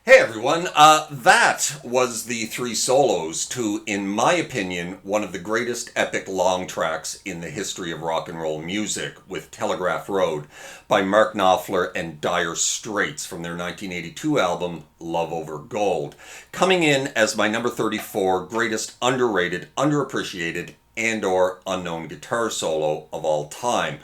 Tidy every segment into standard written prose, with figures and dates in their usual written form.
Hey everyone, that was the three solos to, in my opinion, one of the greatest epic long tracks in the history of rock and roll music with Telegraph Road by Mark Knopfler and Dire Straits from their 1982 album Love Over Gold, coming in as my number 34 greatest underrated, underappreciated, and or unknown guitar solo of all time.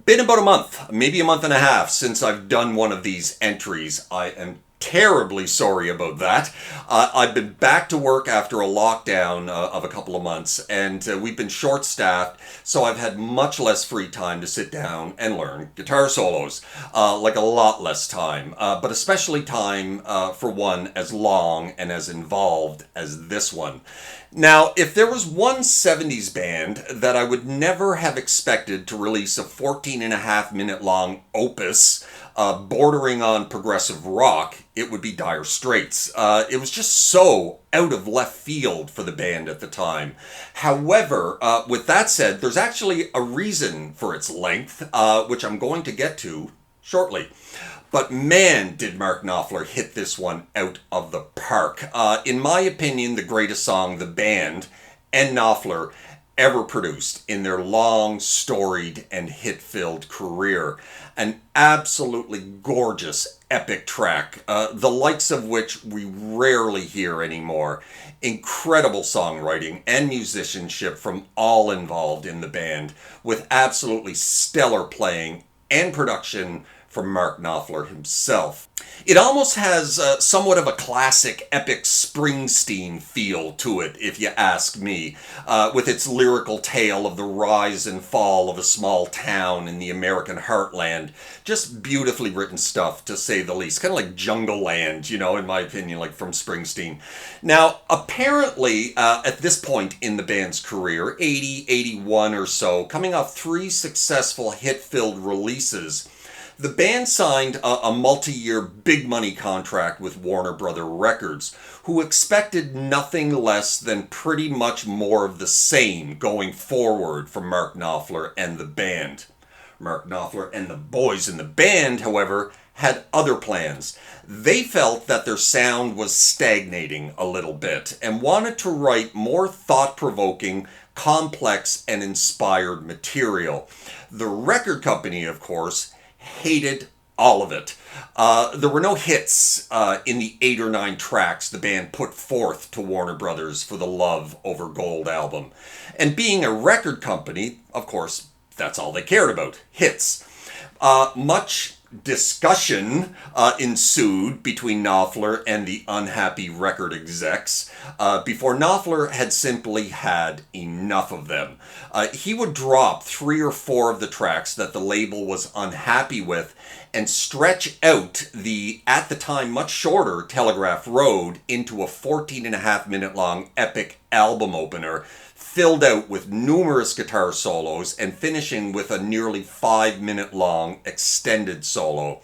Been about a month, maybe a month and a half since I've done one of these entries. I am terribly sorry about that. I've been back to work after a lockdown of a couple of months, and we've been short-staffed, so I've had much less free time to sit down and learn guitar solos. Like a lot less time, but especially time for one as long and as involved as this one. Now, if there was one 70s band that I would never have expected to release a 14 and a half minute long opus bordering on progressive rock, it would be Dire Straits. It was just so out of left field for the band at the time. However, with that said, there's actually a reason for its length, which I'm going to get to shortly. But man, did Mark Knopfler hit this one out of the park. In my opinion, the greatest song the band and Knopfler ever produced in their long, storied, and hit-filled career. An absolutely gorgeous, epic track, the likes of which we rarely hear anymore. Incredible songwriting and musicianship from all involved in the band, with absolutely stellar playing and production from Mark Knopfler himself. It almost has somewhat of a classic epic Springsteen feel to it, if you ask me, with its lyrical tale of the rise and fall of a small town in the American heartland. Just beautifully written stuff, to say the least. Kind of like Jungle Land, in my opinion, like from Springsteen. Now, apparently, at this point in the band's career, 80, 81 or so, coming off three successful hit-filled releases, the band signed a multi-year big money contract with Warner Brother Records, who expected nothing less than pretty much more of the same going forward from Mark Knopfler and the band. Mark Knopfler and the boys in the band, however, had other plans. They felt that their sound was stagnating a little bit and wanted to write more thought-provoking, complex, and inspired material. The record company, of course, hated all of it. There were no hits in the 8 or 9 tracks the band put forth to Warner Brothers for the Love Over Gold album. And being a record company, of course, that's all they cared about, hits. Much discussion ensued between Knopfler and the unhappy record execs before Knopfler had simply had enough of them. He would drop 3 or 4 of the tracks that the label was unhappy with and stretch out the, at the time, much shorter Telegraph Road into a 14 and a half minute long epic album opener filled out with numerous guitar solos and finishing with a nearly 5-minute long extended solo.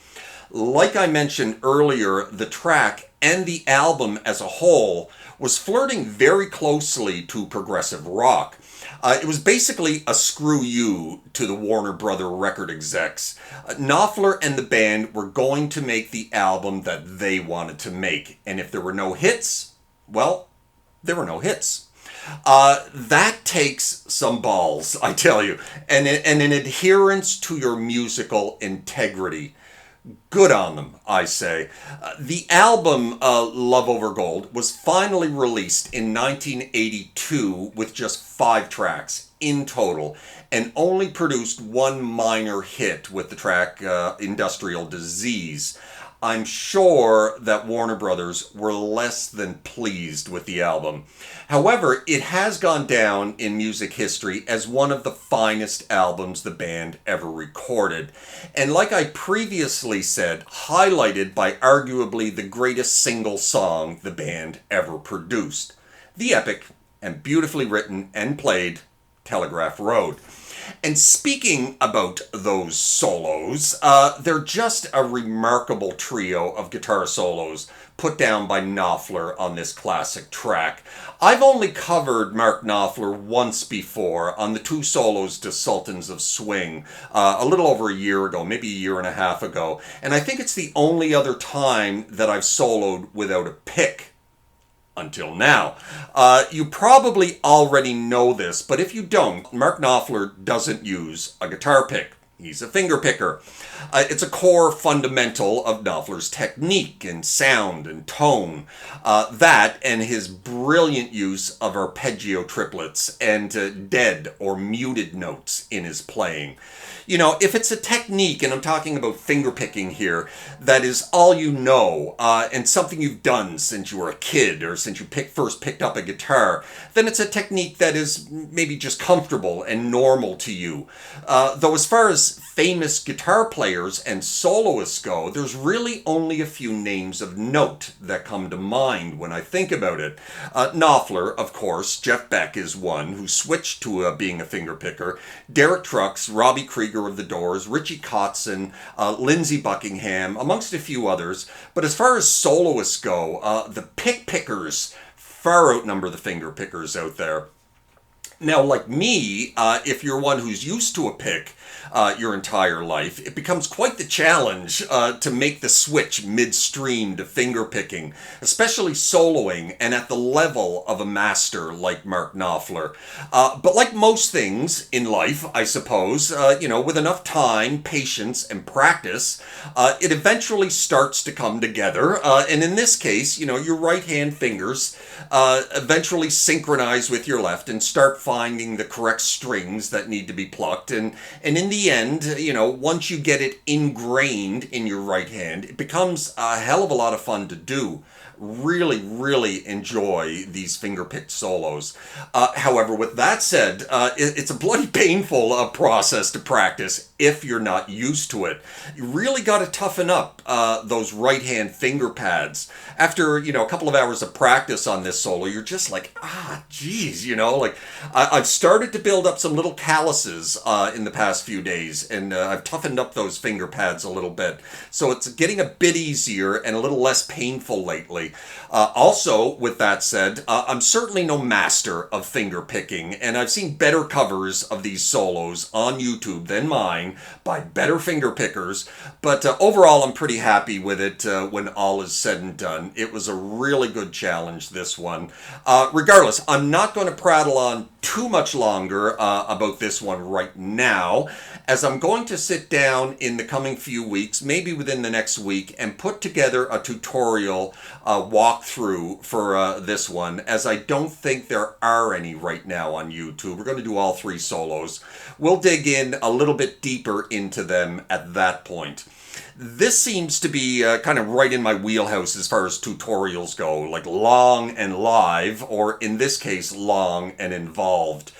Like I mentioned earlier, the track and the album as a whole was flirting very closely to progressive rock. It was basically a screw you to the Warner Brother record execs. Knopfler and the band were going to make the album that they wanted to make, and if there were no hits, well, there were no hits. That takes some balls, I tell you, and an adherence to your musical integrity. Good on them, I say. The album Love Over Gold was finally released in 1982 with just 5 tracks in total, and only produced one minor hit with the track Industrial Disease. I'm sure that Warner Brothers were less than pleased with the album. However, it has gone down in music history as one of the finest albums the band ever recorded. And like I previously said, highlighted by arguably the greatest single song the band ever produced. The epic and beautifully written and played Telegraph Road. And speaking about those solos, they're just a remarkable trio of guitar solos put down by Knopfler on this classic track. I've only covered Mark Knopfler once before on the two solos to Sultans of Swing, a little over a year ago, maybe a year and a half ago, and I think it's the only other time that I've soloed without a pick. Until now. You probably already know this, but if you don't, Mark Knopfler doesn't use a guitar pick. He's a finger picker. It's a core fundamental of Knopfler's technique and sound and tone. That and his brilliant use of arpeggio triplets and dead or muted notes in his playing. You know, if it's a technique, and I'm talking about finger picking here, that is all you know, and something you've done since you were a kid or since you first picked up a guitar, then it's a technique that is maybe just comfortable and normal to you. Though as far as famous guitar players and soloists go, there's really only a few names of note that come to mind when I think about it. Knopfler, of course. Jeff Beck is one who switched to being a finger picker. Derek Trucks, Robbie Krieger of the Doors, Richie Kotzen, Lindsey Buckingham, amongst a few others. But as far as soloists go, the pick pickers far outnumber the finger pickers out there. Now, like me, if you're one who's used to a pick your entire life, it becomes quite the challenge to make the switch midstream to finger picking, especially soloing and at the level of a master like Mark Knopfler. But like most things in life, I suppose, with enough time, patience, and practice, it eventually starts to come together. And in this case, your right hand fingers eventually synchronize with your left and start finding the correct strings that need to be plucked. And in the end, once you get it ingrained in your right hand, it becomes a hell of a lot of fun to do. Really, really enjoy these finger-picked solos. However, with that said, it's a bloody painful process to practice if you're not used to it. You really got to toughen up those right-hand finger pads. After, a couple of hours of practice on this solo, you're just like, geez, I've started to build up some little calluses in the past few days, and I've toughened up those finger pads a little bit. So it's getting a bit easier and a little less painful lately. Also, with that said, I'm certainly no master of finger picking, and I've seen better covers of these solos on YouTube than mine by better finger pickers, but overall I'm pretty happy with it when all is said and done. It was a really good challenge, this one. Regardless, I'm not going to prattle on too much longer about this one right now, as I'm going to sit down in the coming few weeks, maybe within the next week, and put together a tutorial walkthrough for this one, as I don't think there are any right now on YouTube. We're going to do all three solos. We'll dig in a little bit deeper into them at that point. This seems to be kind of right in my wheelhouse as far as tutorials go, like long and live, or in this case, long and involved.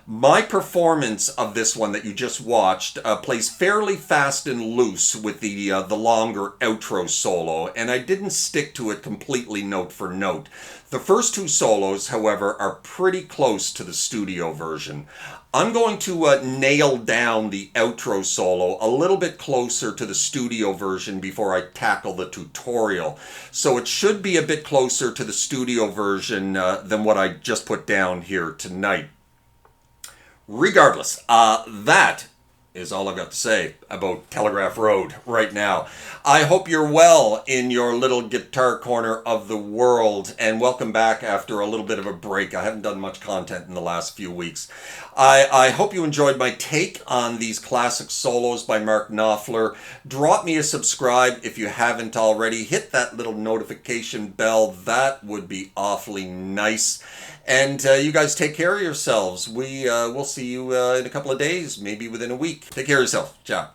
My performance of this one that you just watched plays fairly fast and loose with the longer outro solo, and I didn't stick to it completely note for note. The first two solos, however, are pretty close to the studio version. I'm going to nail down the outro solo a little bit closer to the studio version before I tackle the tutorial. So it should be a bit closer to the studio version than what I just put down here tonight. Regardless, that is all I've got to say about Telegraph Road right now. I hope you're well in your little guitar corner of the world, and welcome back after a little bit of a break. I haven't done much content in the last few weeks. I hope you enjoyed my take on these classic solos by Mark Knopfler. Drop me a subscribe if you haven't already. Hit that little notification bell. That would be awfully nice. And you guys take care of yourselves. We'll see you in a couple of days, maybe within a week. Take care of yourself. Ciao.